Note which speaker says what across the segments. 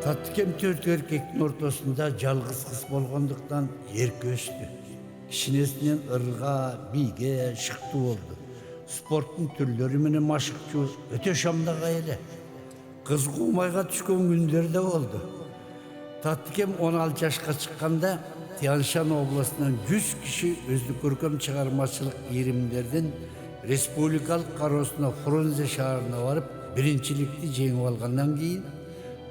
Speaker 1: Tatlıkem төрт erkektің ортасында жалғыз қыз болғандықтан еркі өсті. Кішінесінен ырға, биге, шықты болды. Спорттың түрлері менен машықчу өте шамдақ айлы. Қыз қумайға түшкен күндер де болды. Татlıkem 16 жашқа шыққанда Тянь-Шань облысынан 100 кіші өзді көркем шығармашылық иірімдерден республикалық қаросына Фрунзе шаарына барып, біріншілікті жеңіп алғаннан кейін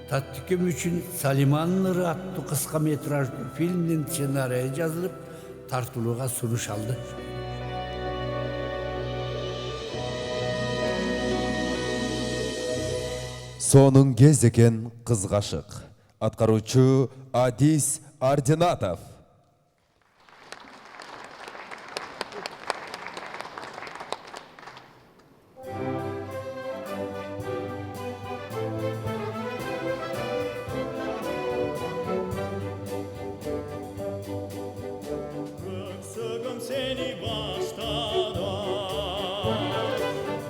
Speaker 1: Tatlıkem üçün Saliman'ın ırı atты қысқа метражды фильмнің сценарийі жазылып, тартылуға сұныш алды.
Speaker 2: Соның кез екен қыз ғашық. Атқарушы Адис Ардинатов.
Speaker 3: Seni baştadan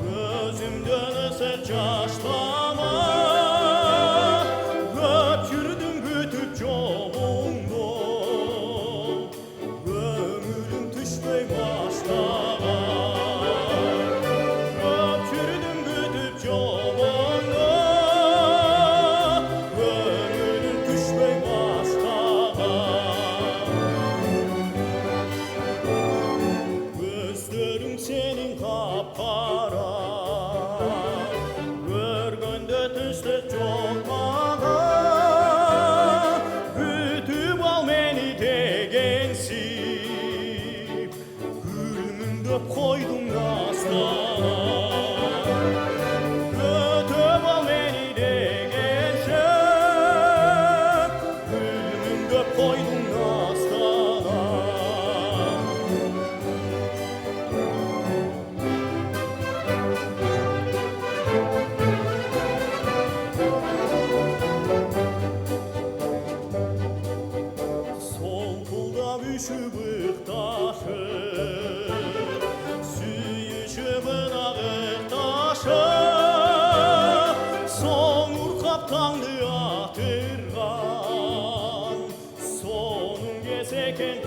Speaker 3: gözümden eser çaşlama götürdüm bütün yolumda ömrüm düşmey başlağa götürdüm bütün yolumda ömrüm düşmey başlağa Gözlerim senin kapkara Görgönde tüste çok bana Bütüp al beni degensip Gülümünde koydum rastana Bütüp al beni degensip Gülümünde koydum rastana Sol kulda üşüp ıktaşı Süyüşüp ıktaşı Sonur kaptandı atırgan Sonun gezeken